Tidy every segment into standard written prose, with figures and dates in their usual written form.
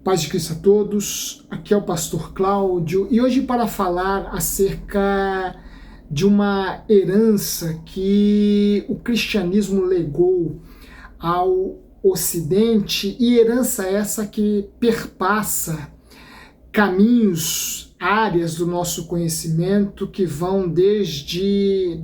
Paz de Cristo a todos, aqui é o pastor Cláudio e hoje para falar acerca de uma herança que o cristianismo legou ao Ocidente, e herança essa que perpassa caminhos, áreas do nosso conhecimento que vão desde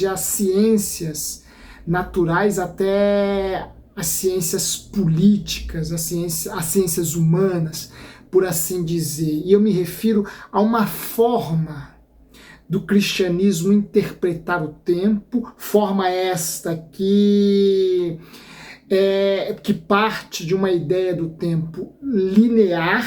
as ciências naturais até as ciências políticas, as ciências humanas, por assim dizer. E eu me refiro a uma forma do cristianismo interpretar o tempo, forma esta que parte de uma ideia do tempo linear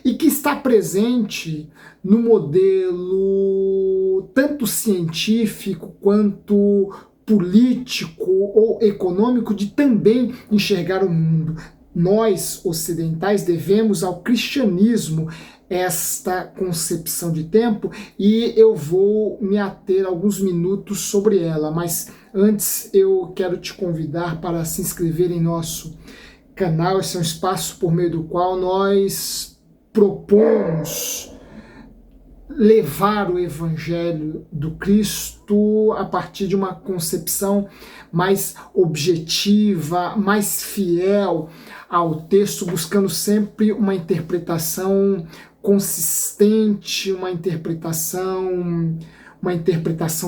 e que está presente no modelo tanto científico quanto político ou econômico de também enxergar o mundo. Nós, ocidentais, devemos ao cristianismo esta concepção de tempo e eu vou me ater alguns minutos sobre ela, mas antes eu quero te convidar para se inscrever em nosso canal. Esse é um espaço por meio do qual nós propomos levar o Evangelho do Cristo a partir de uma concepção mais objetiva, mais fiel ao texto, buscando sempre uma interpretação consistente, uma interpretação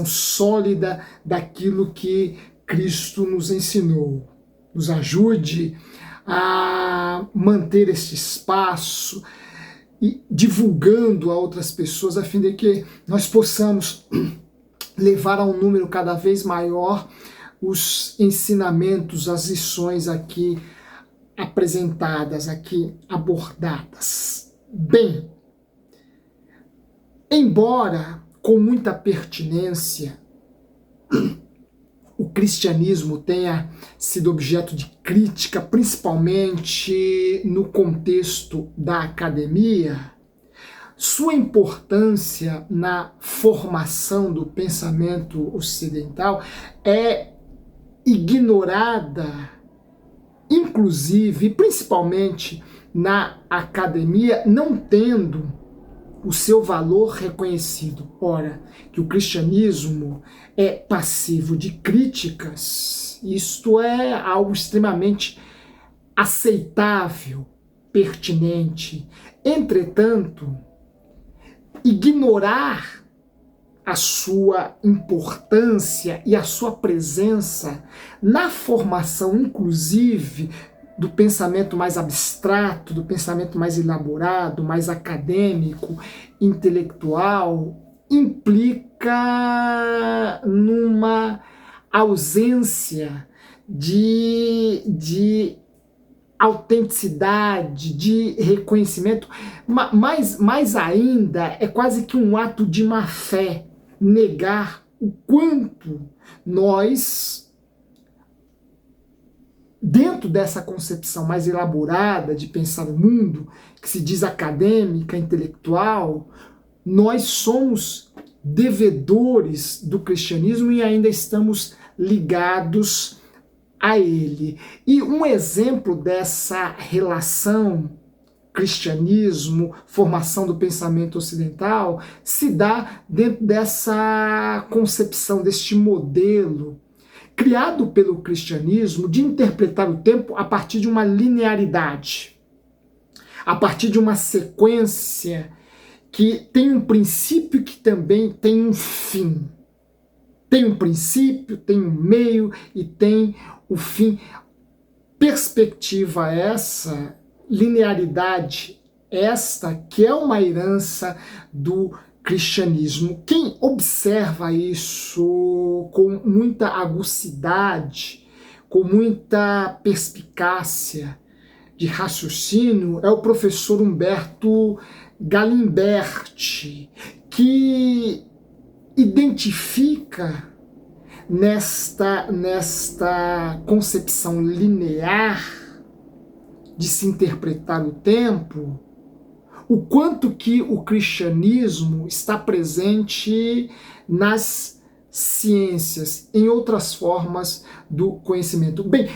sólida daquilo que Cristo nos ensinou. Nos ajude a manter este espaço e divulgando a outras pessoas, a fim de que nós possamos levar a um número cada vez maior os ensinamentos, as lições aqui apresentadas, aqui abordadas. Bem, embora com muita pertinência o cristianismo tenha sido objeto de crítica, principalmente no contexto da academia, sua importância na formação do pensamento ocidental é ignorada, inclusive, principalmente na academia, não tendo o seu valor reconhecido. Ora, que o cristianismo é passivo de críticas, isto é algo extremamente aceitável, pertinente. Entretanto, ignorar a sua importância e a sua presença na formação, inclusive, do pensamento mais abstrato, do pensamento mais elaborado, mais acadêmico, intelectual, implica numa ausência de autenticidade, de reconhecimento, mais ainda é quase que um ato de má fé negar o quanto nós, dentro dessa concepção mais elaborada de pensar o mundo, que se diz acadêmica, intelectual, nós somos devedores do cristianismo e ainda estamos ligados a ele. E um exemplo dessa relação cristianismo, formação do pensamento ocidental, se dá dentro dessa concepção, deste modelo criado pelo cristianismo de interpretar o tempo a partir de uma linearidade, a partir de uma sequência que tem um princípio que também tem um fim. Tem um princípio, tem um meio e tem o fim. Perspectiva essa, linearidade esta, que é uma herança do cristianismo. Quem observa isso com muita agucidade, com muita perspicácia de raciocínio, é o professor Humberto Galimberti, que identifica nesta concepção linear de se interpretar o tempo, o quanto que o cristianismo está presente nas ciências, em outras formas do conhecimento. Bem,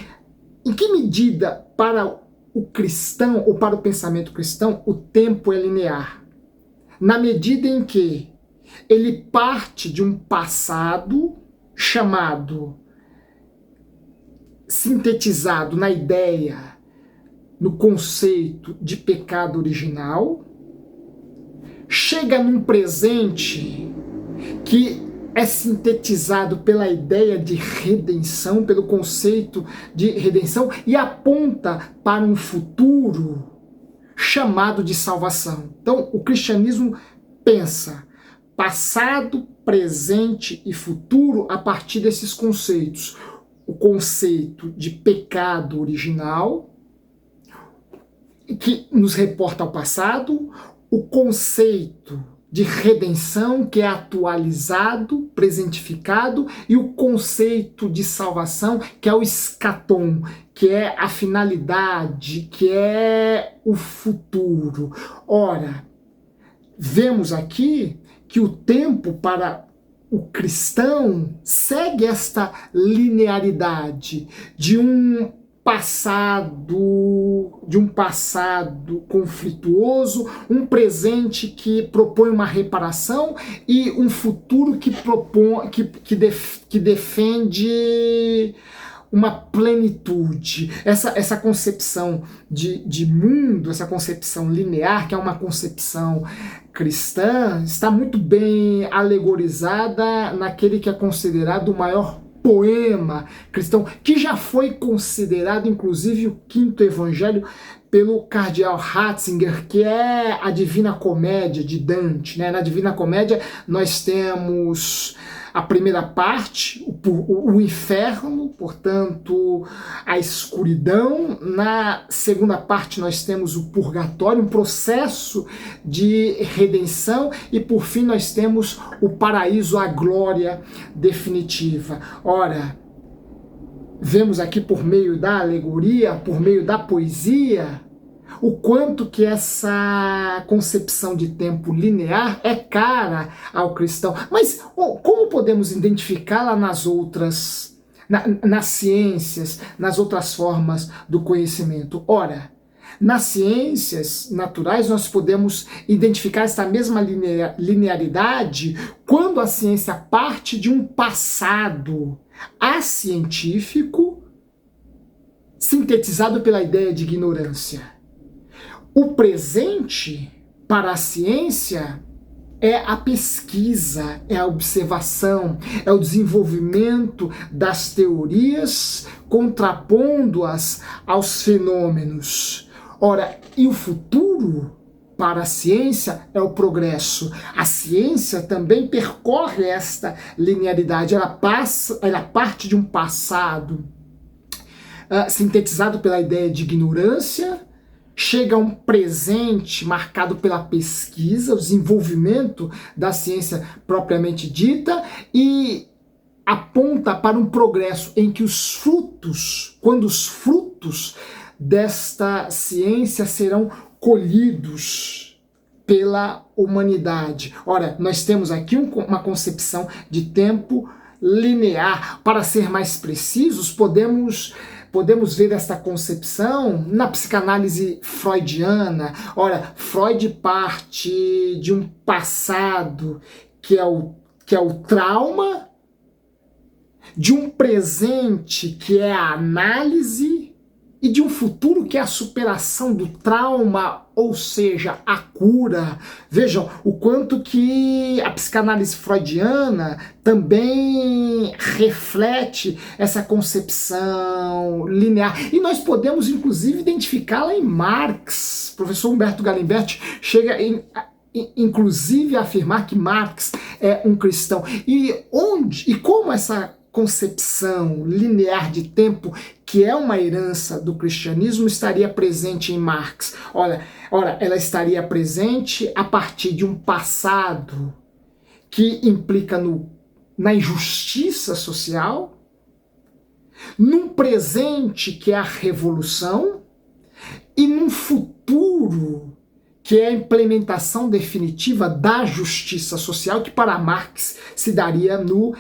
em que medida para o cristão, ou para o pensamento cristão, o tempo é linear. Na medida em que ele parte de um passado chamado, sintetizado na ideia, no conceito de pecado original, chega num presente que é sintetizado pela ideia de redenção, pelo conceito de redenção, e aponta para um futuro chamado de salvação. Então, o cristianismo pensa passado, presente e futuro a partir desses conceitos. O conceito de pecado original, que nos reporta ao passado, o conceito de redenção, que é atualizado, presentificado, e o conceito de salvação, que é o escatom, que é a finalidade, que é o futuro. Ora, vemos aqui que o tempo para o cristão segue esta linearidade de um passado conflituoso, um presente que propõe uma reparação e um futuro que defende uma plenitude. Essa concepção de mundo, essa concepção linear, que é uma concepção cristã, está muito bem alegorizada naquele que é considerado o maior poema cristão, que já foi considerado inclusive o quinto evangelho pelo cardeal Ratzinger, que é a Divina Comédia de Dante, né? Na Divina Comédia nós temos a primeira parte, o inferno, portanto, a escuridão. Na segunda parte nós temos o purgatório, um processo de redenção. E por fim nós temos o paraíso, a glória definitiva. Ora, vemos aqui por meio da alegoria, por meio da poesia, o quanto que essa concepção de tempo linear é cara ao cristão. Mas como podemos identificá-la nas outras, nas ciências, nas outras formas do conhecimento? Ora, nas ciências naturais nós podemos identificar essa mesma linearidade quando a ciência parte de um passado acientífico sintetizado pela ideia de ignorância. O presente para a ciência é a pesquisa, é a observação, é o desenvolvimento das teorias, contrapondo-as aos fenômenos. Ora, e o futuro para a ciência é o progresso. A ciência também percorre esta linearidade, ela parte de um passado sintetizado pela ideia de ignorância, chega a um presente marcado pela pesquisa, o desenvolvimento da ciência propriamente dita, e aponta para um progresso em que quando os frutos desta ciência serão colhidos pela humanidade. Ora, nós temos aqui uma concepção de tempo linear. Para ser mais precisos, podemos ver esta concepção na psicanálise freudiana. Ora, Freud parte de um passado que é o trauma, de um presente que é a análise e de um futuro que é a superação do trauma, ou seja, a cura. Vejam o quanto que a psicanálise freudiana também reflete essa concepção linear. E nós podemos, inclusive, identificá-la em Marx. O professor Humberto Galimberti chega inclusive a afirmar que Marx é um cristão. E como essa concepção linear de tempo, que é uma herança do cristianismo, estaria presente em Marx? Ora, ela estaria presente a partir de um passado que implica na injustiça social, num presente que é a revolução, e num futuro que é a implementação definitiva da justiça social, que para Marx se daria no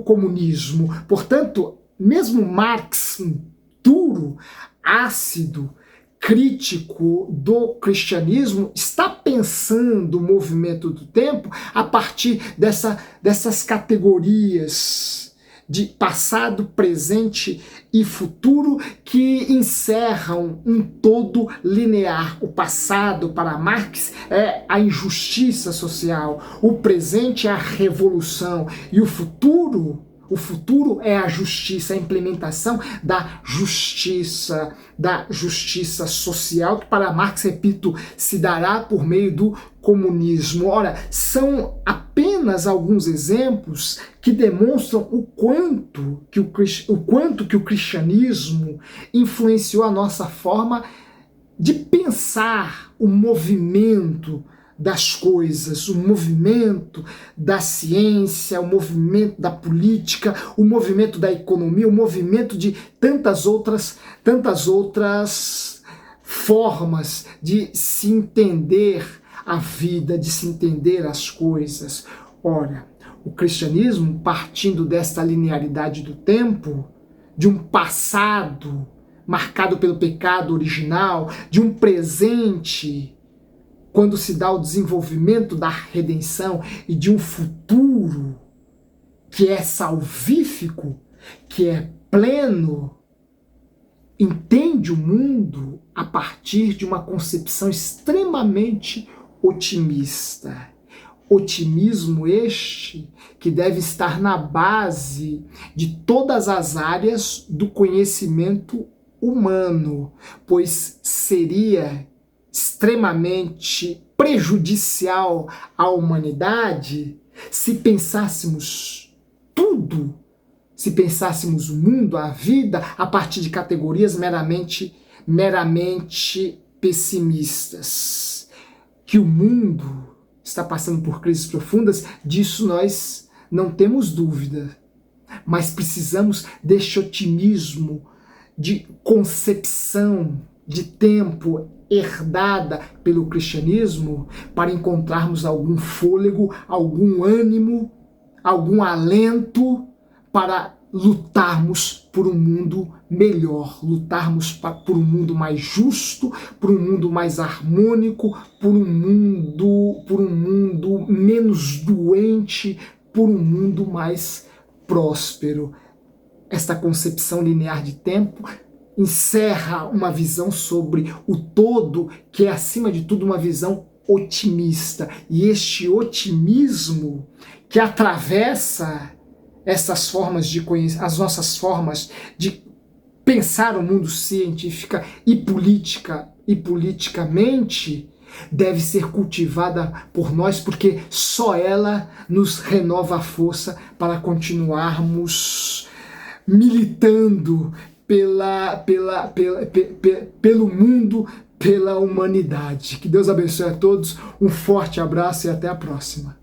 comunismo. Portanto, mesmo Marx duro, ácido, crítico do cristianismo, está pensando o movimento do tempo a partir dessas categorias de passado, presente e futuro que encerram um todo linear. O passado, para Marx, é a injustiça social, o presente é a revolução e o futuro é a justiça, a implementação da justiça social, que para Marx, repito, se dará por meio do comunismo. Ora, são apenas alguns exemplos que demonstram o quanto que o cristianismo influenciou a nossa forma de pensar o movimento das coisas, o movimento da ciência, o movimento da política, o movimento da economia, o movimento de tantas outras formas de se entender a vida, de se entender as coisas. Ora, o cristianismo, partindo desta linearidade do tempo, de um passado marcado pelo pecado original, de um presente quando se dá o desenvolvimento da redenção e de um futuro que é salvífico, que é pleno, entende o mundo a partir de uma concepção extremamente otimista. Otimismo este que deve estar na base de todas as áreas do conhecimento humano, pois seria extremamente prejudicial à humanidade se pensássemos tudo, se pensássemos o mundo, a vida, a partir de categorias meramente pessimistas. Que o mundo está passando por crises profundas, disso nós não temos dúvida, mas precisamos deste otimismo, de concepção de tempo herdada pelo cristianismo, para encontrarmos algum fôlego, algum ânimo, algum alento para lutarmos por um mundo melhor, lutarmos por um mundo mais justo, por um mundo mais harmônico, por um mundo menos doente, por um mundo mais próspero. Esta concepção linear de tempo encerra uma visão sobre o todo, que é, acima de tudo, uma visão otimista. E este otimismo que atravessa essas formas de conhecer, as nossas formas de pensar o mundo científica e politicamente, deve ser cultivada por nós, porque só ela nos renova a força para continuarmos militando pelo mundo, pela humanidade. Que Deus abençoe a todos, um forte abraço e até a próxima.